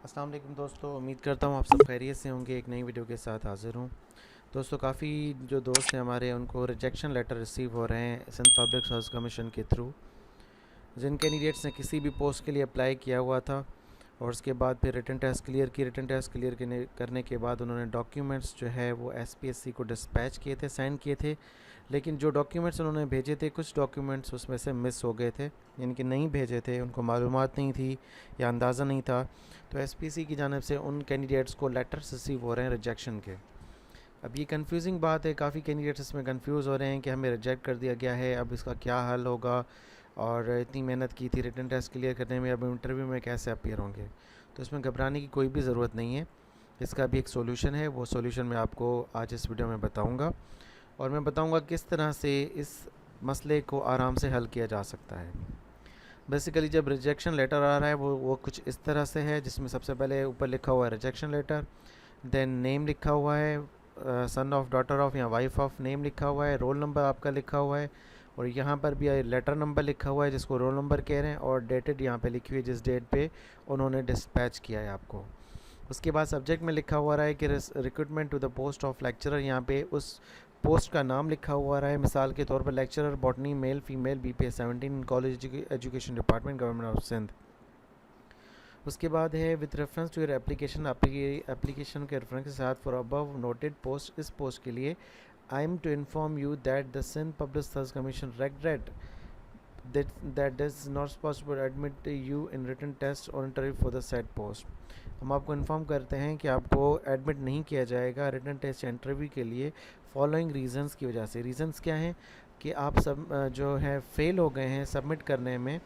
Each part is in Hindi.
अस्सलाम वालेकुम दोस्तों, उम्मीद करता हूँ आप सब खैरियत से होंगे। एक नई वीडियो के साथ हाज़िर हूँ। दोस्तों, काफ़ी जो दोस्त हैं हमारे उनको रिजेक्शन लेटर रिसीव हो रहे हैं सिंध पब्लिक सर्विस कमीशन के थ्रू। जिन कैंडिडेट्स ने किसी भी पोस्ट के लिए अप्लाई किया हुआ था और उसके बाद फिर रिटन टेस्ट क्लियर की, रिटन टेस्ट क्लियर करने के बाद उन्होंने डॉक्यूमेंट्स जो है वो एसपीएससी को डिस्पैच किए थे, साइन किए थे, लेकिन जो डॉक्यूमेंट्स उन्होंने भेजे थे कुछ डॉक्यूमेंट्स उसमें से मिस हो गए थे, यानी कि नहीं भेजे थे, उनको मालूमात नहीं थी या अंदाज़ा नहीं था। तो एसपीएससी की जानिब से उन कैंडिडेट्स को लेटर्स रिसीव हो रहे हैं रिजेक्शन के। अब ये कंफ्यूजिंग बात है, काफ़ी कैंडिडेट्स इसमें कंफ्यूज हो रहे हैं कि हमें रिजेक्ट कर दिया गया है, अब इसका क्या हल होगा, और इतनी मेहनत की थी रिटन टेस्ट क्लियर करने में, अब इंटरव्यू में कैसे अपीयर होंगे। तो इसमें घबराने की कोई भी ज़रूरत नहीं है, इसका भी एक सोल्यूशन है। वो सोल्यूशन मैं आपको आज इस वीडियो में बताऊंगा, और मैं बताऊंगा किस तरह से इस मसले को आराम से हल किया जा सकता है। बेसिकली जब रिजेक्शन लेटर आ रहा है वो कुछ इस तरह से है, जिसमें सबसे पहले ऊपर लिखा हुआ है रिजेक्शन लेटर, देन नेम लिखा हुआ है, सन ऑफ, डॉटर ऑफ या वाइफ ऑफ, नेम लिखा हुआ है, रोल नंबर आपका लिखा हुआ है, और यहाँ पर भी लेटर नंबर लिखा हुआ है जिसको रोल नंबर कह रहे हैं, और डेटेड यहाँ पे लिखी हुई है जिस डेट पे उन्होंने डिस्पैच किया है आपको। उसके बाद सब्जेक्ट में लिखा हुआ रहा है कि recruitment to the post of lecturer, यहाँ पे उस पोस्ट का नाम लिखा हुआ रहा है, मिसाल के तौर पर lecturer botany, male female, BPS 17 college education department, government of Sindh. उसके बाद है with reference to your application, application के रेफरेंस के साथ फॉर अबव नोटेड पोस्ट, इस पोस्ट के लिए I am to inform you that the Sindh public service commission regret that is not possible to admit you in written test or interview for the said post। हम आपको इन्फॉर्म करते हैं कि आपको एडमिट नहीं किया जाएगा रिटन टेस्ट या इंटरव्यू के लिए फॉलोइंग रीजंस की वजह से। रीजंस क्या हैं कि आप सब जो है फेल हो गए हैं सबमिट करने में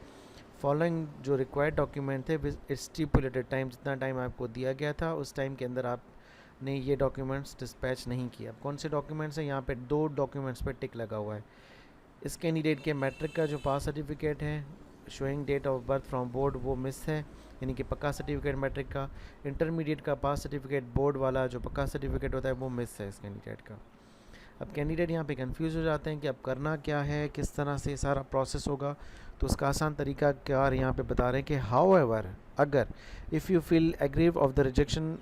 फॉलोइंग जो रिक्वायर्ड डॉक्यूमेंट थे विद स्टिपुलेटेड टाइम, जितना टाइम आपको दिया गया था उस टाइम के अंदर आपने ये डॉक्यूमेंट्स डिस्पैच नहीं किया। कौन से डॉक्यूमेंट्स हैं? यहाँ पे दो डॉक्यूमेंट्स पे टिक लगा हुआ है। इस कैंडिडेट के मैट्रिक का जो पास सर्टिफिकेट है showing date of birth from board वो मिस है, यानी कि पक्का सर्टिफिकेट मैट्रिक का। इंटरमीडिएट का पास सर्टिफिकेट बोर्ड वाला जो पक्का सर्टिफिकेट होता है वो मिस है इस कैंडिडेट का। अब कैंडिडेट यहाँ पे कंफ्यूज हो जाते हैं कि अब करना क्या है, किस तरह से सारा प्रोसेस होगा। तो उसका आसान तरीका कार यहाँ पे बता रहे हैं कि हाउ एवर, अगर if you feel aggrieve of the rejection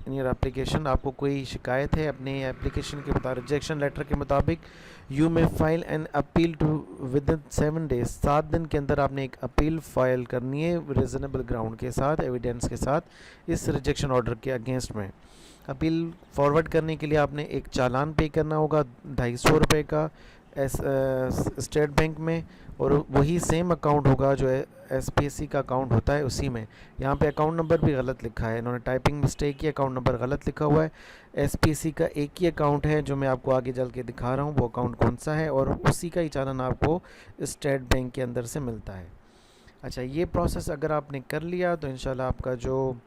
in your application, आपको कोई शिकायत है अपने एप्लीकेशन के मुताबिक, रिजेक्शन लेटर के मुताबिक, you may file an appeal to within 7 days, 7 दिन के अंदर आपने एक अपील फाइल करनी है रीज़नेबल ग्राउंड के साथ, एविडेंस के साथ, इस रिजेक्शन ऑर्डर के अगेंस्ट में। अपील फॉरवर्ड करने के लिए आपने एक चालान पे करना होगा 250 रुपये का स्टेट बैंक में, और वही सेम अकाउंट होगा जो एसपीएससी का अकाउंट होता है उसी में। यहाँ पे अकाउंट नंबर भी गलत लिखा है, इन्होंने टाइपिंग मिस्टेक की, अकाउंट नंबर गलत लिखा हुआ है। एसपीएससी का एक ही अकाउंट है जो मैं आपको आगे चल के दिखा रहा हूँ वो अकाउंट कौन सा है, और उसी का ही चालान आपको स्टेट बैंक के अंदर से मिलता है। अच्छा, ये प्रोसेस अगर आपने कर लिया तो इंशाल्लाह आपका जो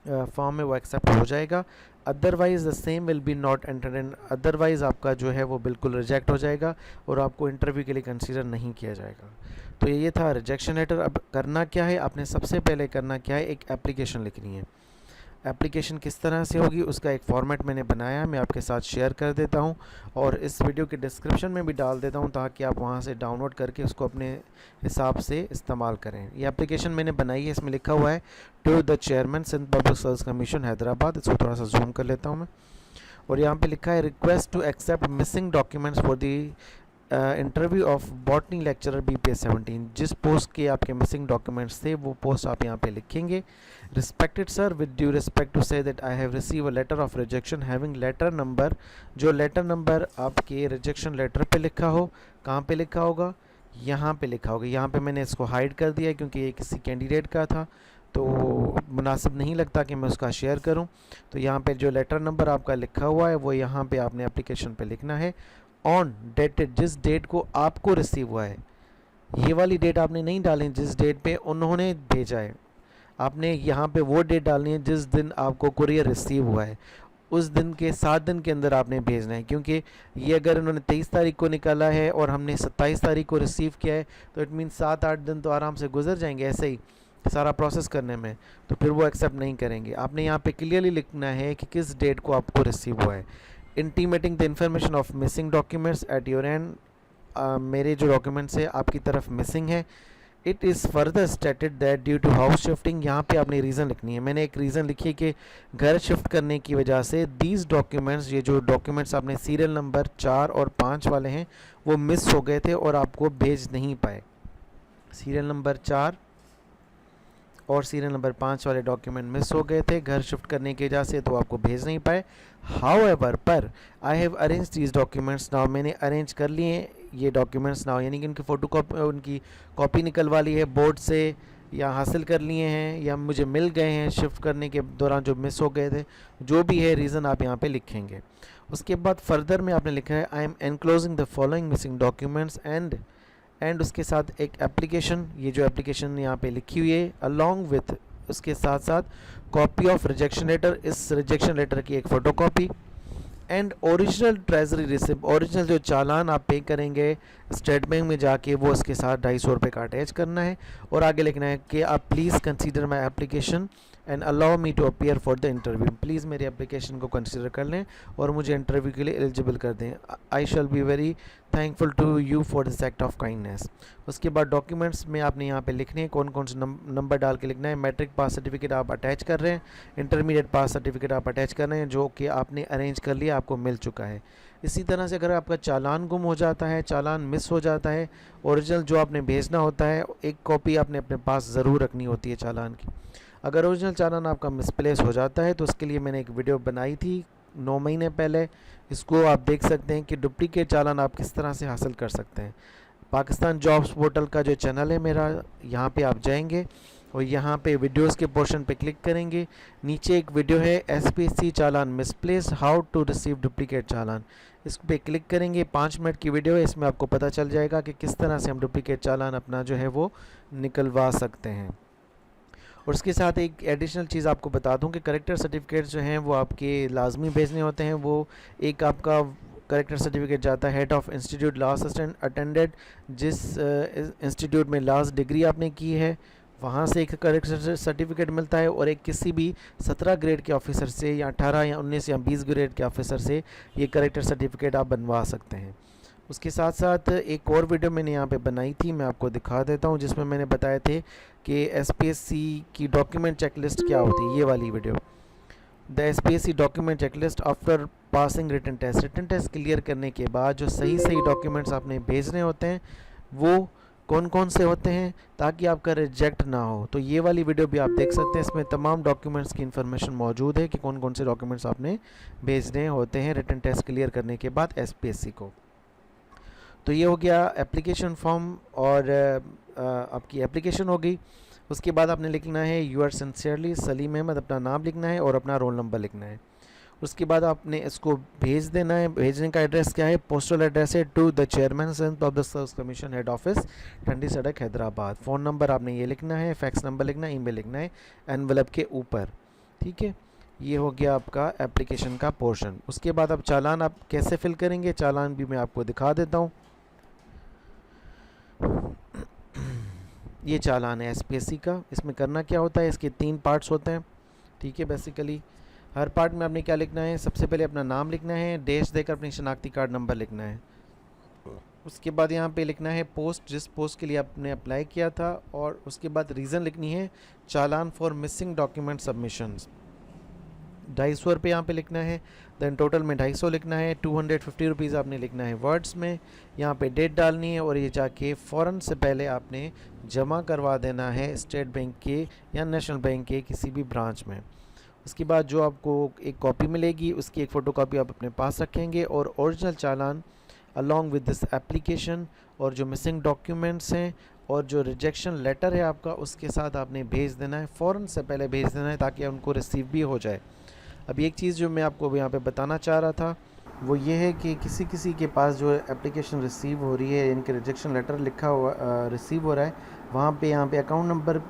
फॉर्म है वो एक्सेप्ट हो जाएगा। Otherwise the same will be not entered in, otherwise आपका जो है वो बिल्कुल रिजेक्ट हो जाएगा और आपको इंटरव्यू के लिए कंसीडर नहीं किया जाएगा। तो ये था रिजेक्शन लेटर। अब करना क्या है, आपने सबसे पहले करना क्या है, एक एप्लीकेशन लिखनी है। एप्लीकेशन किस तरह से होगी उसका एक फॉर्मेट मैंने बनाया, मैं आपके साथ शेयर कर देता हूं और इस वीडियो के डिस्क्रिप्शन में भी डाल देता हूं ताकि आप वहां से डाउनलोड करके उसको अपने हिसाब से इस्तेमाल करें। ये एप्लीकेशन मैंने बनाई है, इसमें लिखा हुआ है to the chairman Sindh public service commission Hyderabad. इसको थोड़ा सा जूम कर लेता हूँ मैं, और यहाँ पे लिखा है request to accept missing documents for the interview of botany lecturer BPS 17। जिस पोस्ट के आपके मिसिंग डॉक्यूमेंट्स थे वो पोस्ट आप यहाँ पे लिखेंगे। Respected sir, with due respect to say that I have receive a letter of rejection having letter number, जो लेटर नंबर आपके रिजेक्शन लेटर पे लिखा हो, कहाँ पे लिखा होगा, यहाँ पे लिखा होगा। यहाँ पे मैंने इसको हाइड कर दिया क्योंकि ये किसी कैंडिडेट का था तो मुनासिब नहीं लगता कि मैं उसका शेयर करूं। तो यहाँ पे जो लेटर नंबर आपका लिखा हुआ है वो यहाँ पे आपने एप्लीकेशन पे लिखना है। ऑन डेटेड, जिस डेट को आपको रिसीव हुआ है, ये वाली डेट आपने नहीं डालनी जिस डेट पे उन्होंने भेजा है, आपने यहाँ पे वो डेट डालनी है जिस दिन आपको कुरियर रिसीव हुआ है, उस दिन के 7 दिन के अंदर आपने भेजना है। क्योंकि ये अगर उन्होंने 23 तारीख को निकाला है और हमने 27 तारीख को रिसीव किया है तो इट मीन 7-8 दिन तो आराम से गुजर जाएंगे ऐसे ही सारा प्रोसेस करने में, तो फिर वो एक्सेप्ट नहीं करेंगे। आपने यहाँ पे क्लियरली लिखना है कि किस डेट को आपको रिसीव हुआ है। Intimating the information of missing documents at your end, मेरे जो डॉक्यूमेंट्स है आपकी तरफ मिसिंग है। It is further stated that due to house shifting, यहाँ पे आपने रीज़न लिखनी है। मैंने एक रीज़न लिखी है कि घर शिफ्ट करने की वजह से दीज डॉक्यूमेंट्स, ये जो डॉक्यूमेंट्स आपने सीरियल नंबर 4 और 5 वाले हैं वो मिस हो गए थे और आपको भेज नहीं पाए। सीरियल नंबर 4 और सीरियल नंबर 5 वाले डॉक्यूमेंट मिस हो गए थे घर शिफ्ट करने की वजह से, तो आपको भेज नहीं पाए। हाउएवर, पर I have arrange these documents now, मैंने अरेंज कर लिए ये डॉक्यूमेंट्स नाउ, यानी कि उनकी फ़ोटो कॉपी, उनकी कॉपी निकलवा ली है बोर्ड से, या हासिल कर लिए हैं, या मुझे मिल गए हैं शिफ्ट करने के दौरान जो मिस हो गए थे। जो भी है रीज़न आप यहाँ पे लिखेंगे। उसके बाद फर्दर में आपने लिखा है I am enclosing the following missing documents and उसके साथ एक एप्लीकेशन, ये जो एप्लीकेशन यहाँ पे लिखी हुई है, अलॉन्ग विथ उसके साथ साथ कॉपी ऑफ रिजेक्शन लेटर, इस रिजेक्शन लेटर की एक photo copy, and original treasury receipt, original जो चालान आप पे करेंगे स्टेट बैंक में जाके वो उसके साथ 250 रुपये का अटैच करना है। और आगे लिखना है कि आप please consider my application and allow me to appear for the interview, please मेरी एप्लीकेशन को कंसिडर कर लें और मुझे इंटरव्यू के लिए एलिजिबल कर दें। I shall be very thankful to you for this act of kindness. उसके बाद डॉक्यूमेंट्स में आपने यहाँ पे लिखने हैं कौन कौन से नंबर डाल के लिखना है। मैट्रिक पास सर्टिफिकेट आप अटैच कर रहे हैं, इंटरमीडिएट पास सर्टिफिकेट आप अटैच कर रहे हैं जो कि आपने अरेंज कर लिया, आपको मिल चुका है। इसी तरह से अगर आपका चालान गुम हो जाता है, चालान मिस हो जाता है, ओरिजिनल जो आपने भेजना होता है एक कॉपी आपने अपने पास ज़रूर रखनी होती है चालान की। अगर ओरिजिनल चालान आपका मिसप्लेस हो जाता है तो उसके लिए मैंने एक वीडियो बनाई थी 9 महीने पहले, इसको आप देख सकते हैं कि डुप्लीकेट चालान आप किस तरह से हासिल कर सकते हैं। पाकिस्तान जॉब्स पोर्टल का जो चैनल है मेरा, यहाँ पे आप जाएंगे और यहाँ पे वीडियोस के पोर्शन पे क्लिक करेंगे, नीचे एक वीडियो है एसपीएससी चालान misplace how to receive duplicate चालान, इस पे क्लिक करेंगे। 5 मिनट की वीडियो है, इसमें आपको पता चल जाएगा कि किस तरह से हम डुप्लीकेट चालान अपना जो है वो निकलवा सकते हैं। और उसके साथ एक एडिशनल चीज़ आपको बता दूं कि करेक्टर सर्टिफिकेट जो हैं वो आपके लाजमी भेजने होते हैं। वो एक आपका करेक्टर सर्टिफिकेट जाता है head of institute law assistant attended, जिस इंस्टीट्यूट में लॉ डिग्री आपने की है वहाँ से एक करेक्टर सर्टिफिकेट मिलता है, और एक किसी भी 17 ग्रेड के ऑफिसर से या 18 या 19 या 20 ग्रेड के ऑफिसर से ये करेक्टर सर्टिफिकेट आप बनवा सकते हैं। उसके साथ साथ एक और वीडियो मैंने यहाँ पे बनाई थी, मैं आपको दिखा देता हूँ, जिसमें मैंने बताए थे कि एसपीएससी की डॉक्यूमेंट चेकलिस्ट क्या होती है। ये वाली video, the SPSC document checklist after passing written test, written test clear करने के बाद जो सही सही डॉक्यूमेंट्स आपने भेजने होते हैं वो कौन कौन से होते हैं ताकि आपका रिजेक्ट ना हो। तो ये वाली वीडियो भी आप देख सकते हैं, इसमें तमाम डॉक्यूमेंट्स की इन्फॉर्मेशन मौजूद है कि कौन कौन से डॉक्यूमेंट्स आपने भेजने होते हैं रिटन टेस्ट क्लियर करने के बाद एसपीएससी को। तो ये हो गया एप्लीकेशन फॉर्म और आपकी एप्लीकेशन हो गई। उसके बाद आपने लिखना है yours sincerely Saleem Ahmed, अपना नाम लिखना है और अपना रोल नंबर लिखना है। उसके बाद आपने इसको भेज देना है। भेजने का एड्रेस क्या है, पोस्टल एड्रेस है to the chairman public service commission head office Thandi Sarak Hyderabad. Phone number आपने ये लिखना है, फैक्स नंबर लिखना है, ईमेल लिखना है एनवेलप के ऊपर। ठीक है, ये हो गया आपका एप्लीकेशन का पोर्शन। उसके बाद अब चालान आप कैसे फिल करेंगे, चालान भी मैं आपको दिखा देता हूँ। ये चालान है एसपीएससी का। इसमें करना क्या होता है, इसके 3 पार्ट्स होते हैं। ठीक है, बेसिकली हर पार्ट में आपने क्या लिखना है, सबसे पहले अपना नाम लिखना है, डैश देकर अपनी शनाख्ती कार्ड नंबर लिखना है। उसके बाद यहाँ पे लिखना है पोस्ट, जिस पोस्ट के लिए आपने अप्लाई किया था, और उसके बाद रीज़न लिखनी है चालान फॉर मिसिंग डॉक्यूमेंट सबमिशंस। 250 रुपये यहाँ पे लिखना है, देन टोटल में 250 लिखना है। 250 रुपीज़ आपने लिखना है वर्ड्स में, यहाँ पे डेट डालनी है और ये जाके फ़ौरन से पहले आपने जमा करवा देना है स्टेट बैंक के या नेशनल बैंक के किसी भी ब्रांच में। उसके बाद जो आपको एक कॉपी मिलेगी उसकी एक फ़ोटो कॉपी आप अपने पास रखेंगे, और original challan along with this application और जो मिसिंग डॉक्यूमेंट्स हैं और जो रिजेक्शन लेटर है आपका, उसके साथ आपने भेज देना है, फ़ौरन से पहले भेज देना है ताकि उनको रिसीव भी हो जाए। अब एक चीज़ जो मैं आपको यहाँ पे बताना चाह रहा था वो ये है कि किसी किसी के पास जो एप्लीकेशन रिसीव हो रही है, इनके रिजेक्शन लेटर लिखा हुआ रिसीव हो रहा है, वहाँ पे यहाँ पे अकाउंट नंबर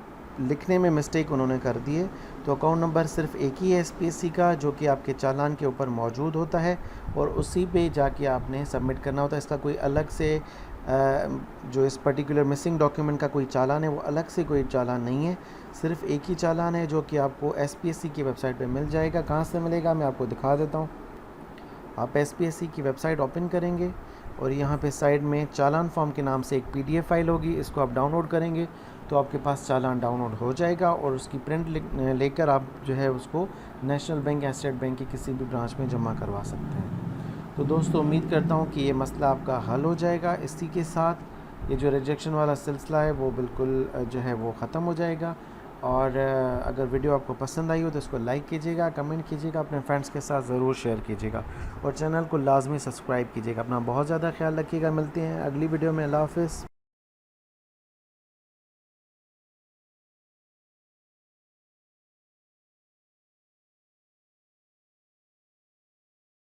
लिखने में मिस्टेक उन्होंने कर दी है। तो अकाउंट नंबर सिर्फ एक ही है एसपीएससी का, जो कि आपके चालान के ऊपर मौजूद होता है, और उसी पे जाके आपने सबमिट करना होता है। इसका कोई अलग से जो इस पर्टिकुलर मिसिंग डॉक्यूमेंट का कोई चालान है वो अलग से कोई चालान नहीं है, सिर्फ एक ही चालान है जो कि आपको एसपीएससी की वेबसाइट पे मिल जाएगा। कहाँ से मिलेगा मैं आपको दिखा देता हूँ। आप एसपीएससी की वेबसाइट ओपन करेंगे, और यहाँ पे साइड में चालान फॉर्म के नाम से एक PDF फाइल होगी, इसको आप डाउनलोड करेंगे तो आपके पास चालान डाउनलोड हो जाएगा और उसकी प्रिंट लेकर आप जो है उसको नेशनल बैंक या स्टेट बैंक की किसी भी ब्रांच में जमा करवा सकते हैं। तो दोस्तों उम्मीद करता हूँ कि ये मसला आपका हल हो जाएगा। इसी के साथ ये जो रिजेक्शन वाला सिलसिला है वो बिल्कुल जो है वो ख़त्म हो जाएगा। और अगर वीडियो आपको पसंद आई हो तो इसको लाइक कीजिएगा, कमेंट कीजिएगा, अपने फ्रेंड्स के साथ ज़रूर शेयर कीजिएगा और चैनल को लाजमी सब्सक्राइब कीजिएगा। अपना बहुत ज़्यादा ख्याल रखिएगा। मिलते हैं अगली वीडियो में। अल्लाह हाफ़िज़।